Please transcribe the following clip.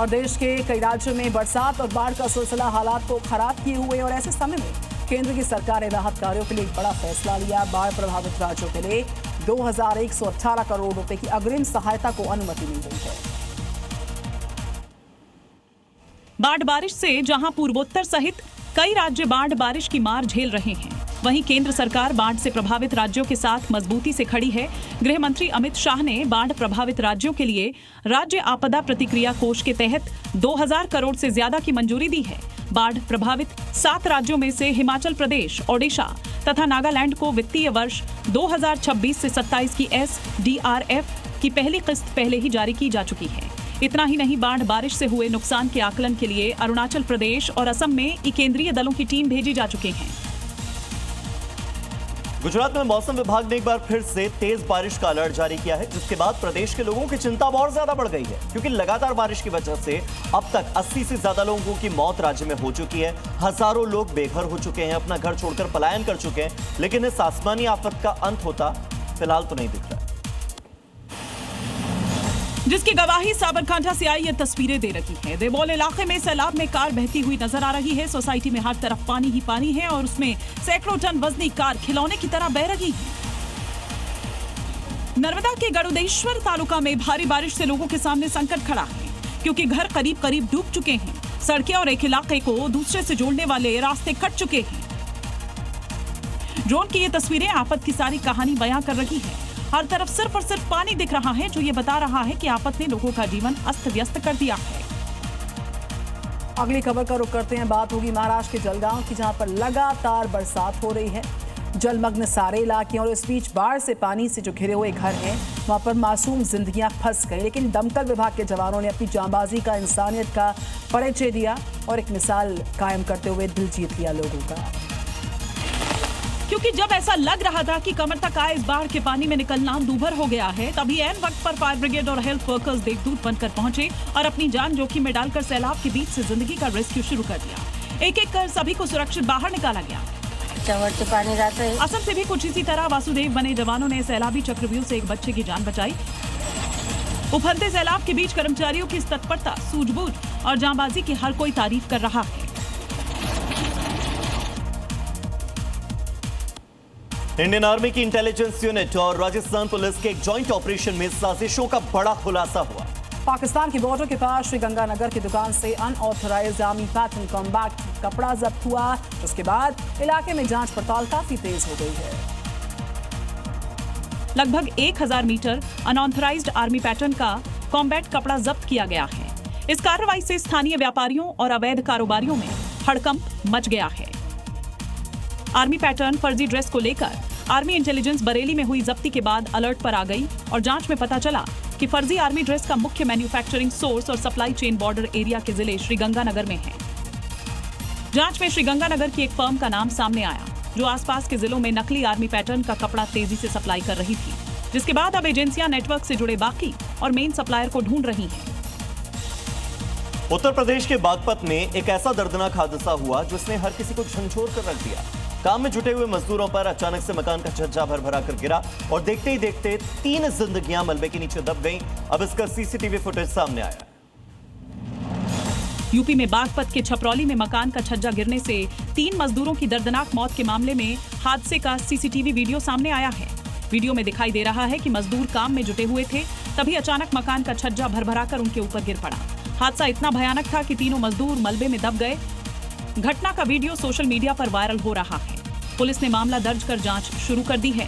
और देश के कई राज्यों में बरसात और बाढ़ का सिलसिला हालात को खराब किए हुए और ऐसे समय में केंद्र की सरकार ने राहत कार्यों के लिए एक बड़ा फैसला लिया। बाढ़ प्रभावित राज्यों के लिए 2118 करोड़ रुपए की अग्रिम सहायता को अनुमति मिल गई है। बाढ़ बारिश से जहां पूर्वोत्तर सहित कई राज्य बाढ़ बारिश की मार झेल रहे हैं, वहीं केंद्र सरकार बाढ़ से प्रभावित राज्यों के साथ मजबूती से खड़ी है। गृह मंत्री अमित शाह ने बाढ़ प्रभावित राज्यों के लिए राज्य आपदा प्रतिक्रिया कोष के तहत 2000 करोड़ से ज्यादा की मंजूरी दी है। बाढ़ प्रभावित 7 राज्यों में से हिमाचल प्रदेश, ओडिशा तथा नागालैंड को वित्तीय वर्ष 2026 से 27 की SDRF की पहली किस्त पहले ही जारी की जा चुकी है। इतना ही नहीं, बाढ़ बारिश से हुए नुकसान के आकलन के लिए अरुणाचल प्रदेश और असम में केंद्रीय दलों की टीम भेजी जा चुकी है। गुजरात में मौसम विभाग ने एक बार फिर से तेज बारिश का अलर्ट जारी किया है, जिसके बाद प्रदेश के लोगों की चिंता और ज्यादा बढ़ गई है, क्योंकि लगातार बारिश की वजह से अब तक 80 से ज्यादा लोगों की मौत राज्य में हो चुकी है। हजारों लोग बेघर हो चुके हैं, अपना घर छोड़कर पलायन कर चुके हैं, लेकिन इस आसमानी आफत का अंत होता फिलहाल तो नहीं दिख रहा है, जिसकी गवाही साबरकांठा से आई ये तस्वीरें दे रही है। देवोल इलाके में सैलाब में कार बहती हुई नजर आ रही है। सोसाइटी में हर तरफ पानी ही पानी है और उसमें सैकड़ों टन वजनी कार खिलौने की तरह बह रही है। नर्मदा के गरुड़ेश्वर तालुका में भारी बारिश से लोगों के सामने संकट खड़ा है, क्योंकि घर करीब करीब डूब चुके हैं। सड़कें और एक इलाके को दूसरे से जोड़ने वाले रास्ते कट चुके हैं। ड्रोन की ये तस्वीरें आफत की सारी कहानी बयां कर रही है। हर तरफ सिर्फ और सिर्फ पानी दिख रहा है, जो ये बता रहा है कि आफत ने लोगों का जीवन अस्त व्यस्त कर दिया है। अगली खबर का रुख करते हैं। बात होगी महाराष्ट्र के जलगांव की, जहां पर लगातार बरसात हो रही है। जलमग्न सारे इलाके और इस बीच बाढ़ से पानी से जो घिरे हुए घर हैं, वहां पर मासूम जिंदगियां फंस गई। लेकिन दमकल विभाग के जवानों ने अपनी जांबाजी का, इंसानियत का परिचय दिया और एक मिसाल कायम करते हुए दिल जीत लिया लोगों का। क्योंकि जब ऐसा लग रहा था कि कमर तक आए इस बाढ़ के पानी में निकलना दूभर हो गया है, तभी ऐन वक्त पर फायर ब्रिगेड और हेल्थ वर्कर्स देवदूत बनकर पहुंचे और अपनी जान जोखिम में डालकर सैलाब के बीच से जिंदगी का रेस्क्यू शुरू कर दिया। एक एक कर सभी को सुरक्षित बाहर निकाला गया। पानी रहता है। असम से भी कुछ इसी तरह वासुदेव बने जवानों ने सैलाबी चक्रव्यूह से एक बच्चे की जान बचाई। उफनते सैलाब के बीच कर्मचारियों की तत्परता, सूझबूझ और जांबाजी की हर कोई तारीफ कर रहा है। इंडियन आर्मी की इंटेलिजेंस यूनिट और राजस्थान पुलिस के एक जॉइंट ऑपरेशन में साजिशों का बड़ा खुलासा हुआ। पाकिस्तान की बॉर्डर के पास श्रीगंगानगर की दुकान से अनऑथराइज्ड आर्मी पैटर्न कॉम्बैट कपड़ा जब्त हुआ। उसके बाद इलाके में जांच पड़ताल काफी तेज हो गई है। लगभग 1000 मीटर अनऑथराइज्ड आर्मी पैटर्न का कॉम्बैट कपड़ा जब्त किया गया है। इस कार्रवाई से स्थानीय व्यापारियों और अवैध कारोबारियों में हड़कंप मच गया है। आर्मी पैटर्न फर्जी ड्रेस को लेकर आर्मी इंटेलिजेंस बरेली में हुई जब्ती के बाद अलर्ट पर आ गई और जांच में पता चला कि फर्जी आर्मी ड्रेस का मुख्य मैन्युफैक्चरिंग सोर्स और सप्लाई चेन बॉर्डर एरिया के जिले श्रीगंगानगर में है। जांच में श्रीगंगानगर की एक फर्म का नाम सामने आया, जो आसपास के जिलों में नकली आर्मी पैटर्न का कपड़ा तेजी से सप्लाई कर रही थी, जिसके बाद अब एजेंसियां नेटवर्क से जुड़े बाकी और मेन सप्लायर को ढूंढ रही हैं। उत्तर प्रदेश के बागपत में एक ऐसा दर्दनाक हादसा हुआ जिसने हर किसी को झंझोर कर रख दिया। काम में जुटे हुए मजदूरों पर अचानक से मकान का छज्जा भर कर गिरा और देखते ही देखते 3 जिंदगियां मलबे के नीचे दब गईं। अब इसका सीसीटीवी फुटेज सामने आया। यूपी में बागपत के छपरौली में मकान का छज्जा गिरने से 3 मजदूरों की दर्दनाक मौत के मामले में हादसे का सीसीटीवी वीडियो सामने आया है। वीडियो में दिखाई दे रहा है कि मजदूर काम में जुटे हुए थे, तभी अचानक मकान का छज्जा भर उनके ऊपर गिर पड़ा। हादसा इतना भयानक था कि तीनों मजदूर मलबे में दब गए। घटना का वीडियो सोशल मीडिया पर वायरल हो रहा है। पुलिस ने मामला दर्ज कर जांच शुरू कर दी है।